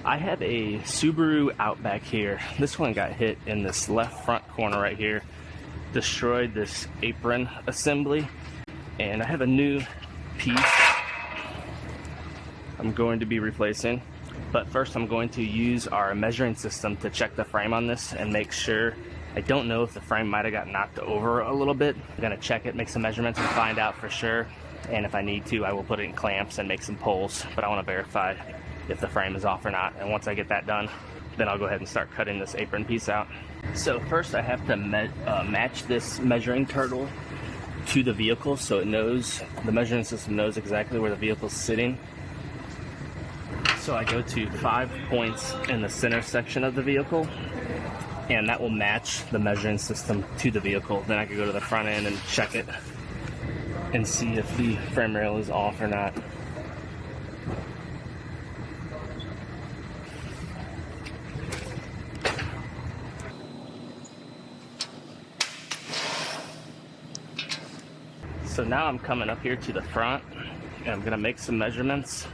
I have a Subaru Outback here. This one got hit in this left front corner right here, destroyed this apron assembly, and I have a new piece I'm going to be replacing. But first I'm going to use our measuring system to check the frame on this and make sure. I don't know if the frame might have got knocked over a little bit. I'm gonna check it, make some measurements, and find out for sure. And if I need to, I will put it in clamps and make some pulls, but I want to verify if the frame is off or not. And once I get that done, then I'll go ahead and start cutting this apron piece out. So first I have to match this measuring turtle to the vehicle so it knows, the measuring system knows exactly where the vehicle's sitting. So I go to 5 points in the center section of the vehicle, and that will match the measuring system to the vehicle. Then I can go to the front end and check it and see if the frame rail is off or not. So now I'm coming up here to the front and I'm gonna make some measurements.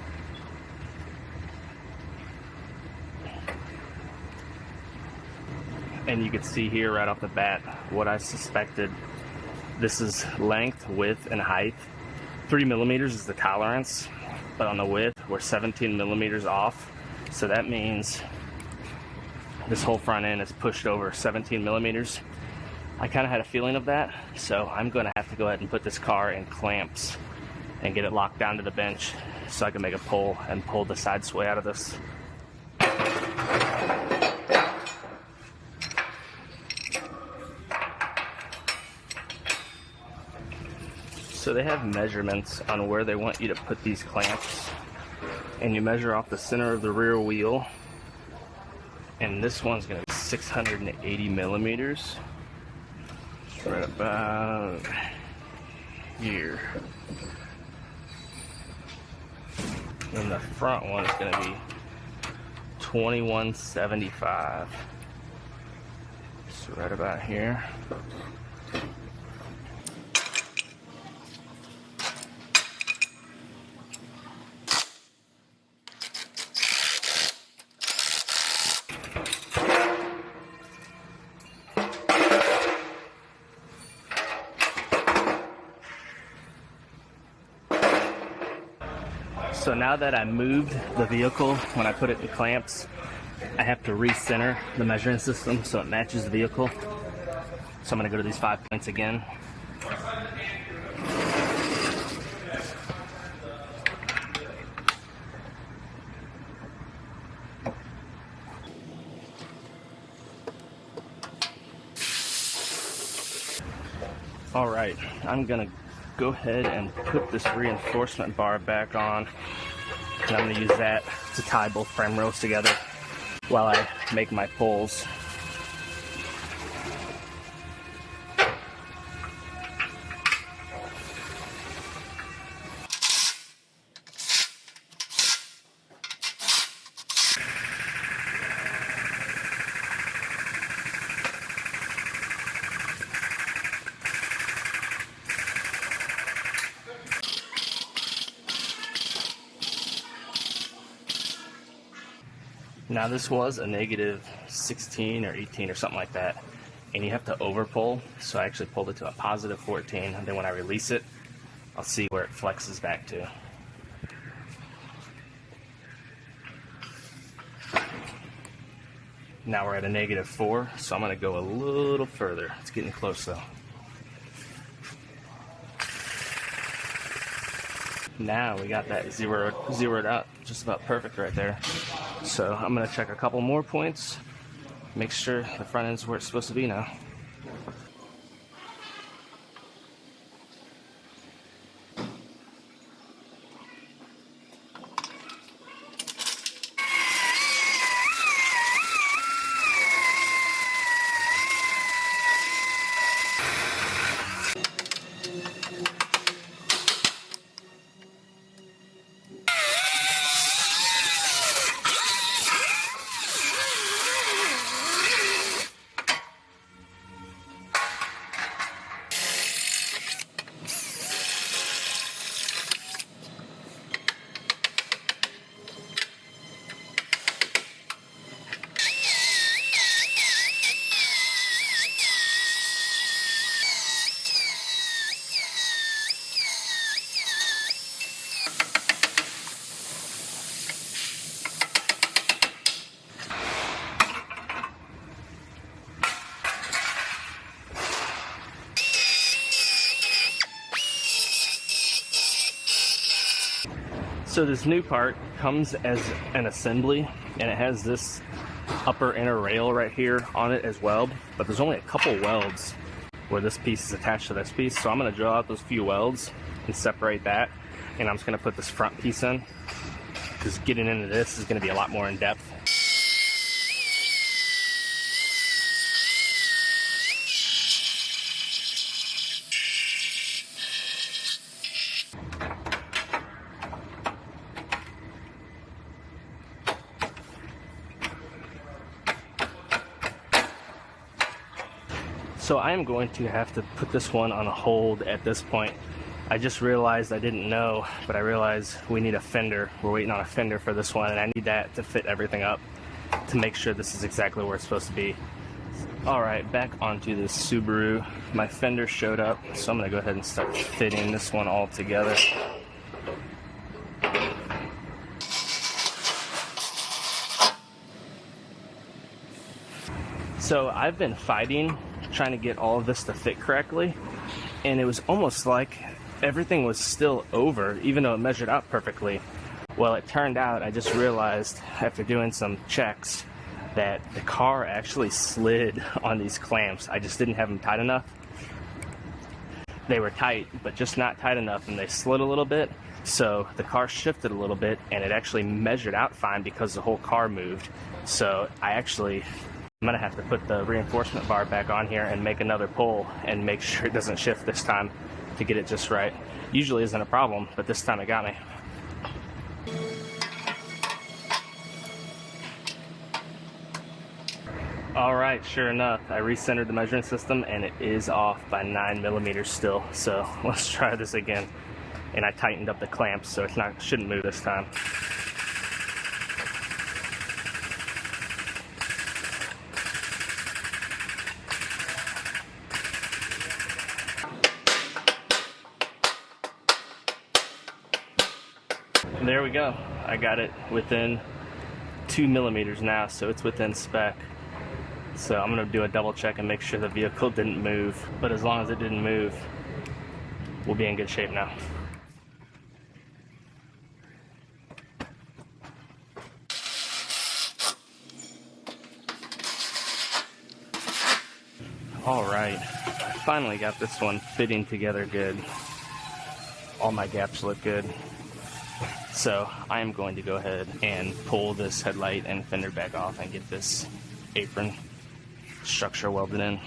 And you can see here right off the bat what I suspected. This is length, width, and height. 3 millimeters is the tolerance, but on the width, we're 17 millimeters off. So that means this whole front end is pushed over 17 millimeters. I kind of had a feeling of that, so I'm going to have to go ahead and put this car in clamps and get it locked down to the bench so I can make a pull and pull the side sway out of this. So they have measurements on where they want you to put these clamps, and you measure off the center of the rear wheel, and this one's going to be 680 millimeters. It's right about here. And the front one is going to be 2175. So right about here. So now that I moved the vehicle, when I put it in clamps, I have to recenter the measuring system so it matches the vehicle. So I'm going to go to these 5 points again. All right, I'm going to go ahead and put this reinforcement bar back on, and I'm going to use that to tie both frame rails together while I make my pulls. Now this was a negative 16 or 18 or something like that, and you have to over pull, so I actually pulled it to a positive 14, and then when I release it, I'll see where it flexes back to. Now we're at a negative 4, so I'm going to go a little further. It's getting close though. Now we got that zeroed out just about perfect right there. So I'm going to check a couple more points, make sure the front end's where it's supposed to be now. So this new part comes as an assembly, and it has this upper inner rail right here on it as well, but there's only a couple welds where this piece is attached to this piece. So I'm going to drill out those few welds and separate that, and I'm just going to put this front piece in, because getting into this is going to be a lot more in depth. So I am going to have to put this one on hold at this point. I just realized, I didn't know, but I realized we need a fender. We're waiting on a fender for this one, and I need that to fit everything up to make sure this is exactly where it's supposed to be. All right, back onto this Subaru. My fender showed up, so I'm gonna go ahead and start fitting this one all together. So I've been fighting trying to get all of this to fit correctly, and it was almost like everything was still over even though it measured out perfectly. Well, it turned out, I just realized after doing some checks that the car actually slid on these clamps. I just didn't have them tight enough. They were tight, but just not tight enough, and they slid a little bit, so the car shifted a little bit, and it actually measured out fine because the whole car moved. So I'm gonna have to put the reinforcement bar back on here and make another pull and make sure it doesn't shift this time to get it just right. Usually isn't a problem, but this time it got me. All right, sure enough, I recentered the measuring system and it is off by 9 millimeters still. So let's try this again. And I tightened up the clamps so shouldn't move this time. There we go. I got it within 2 millimeters now, so it's within spec. So I'm gonna do a double check and make sure the vehicle didn't move. But as long as it didn't move, we'll be in good shape now. All right, I finally got this one fitting together good. All my gaps look good. So I am going to go ahead and pull this headlight and fender back off and get this apron structure welded in.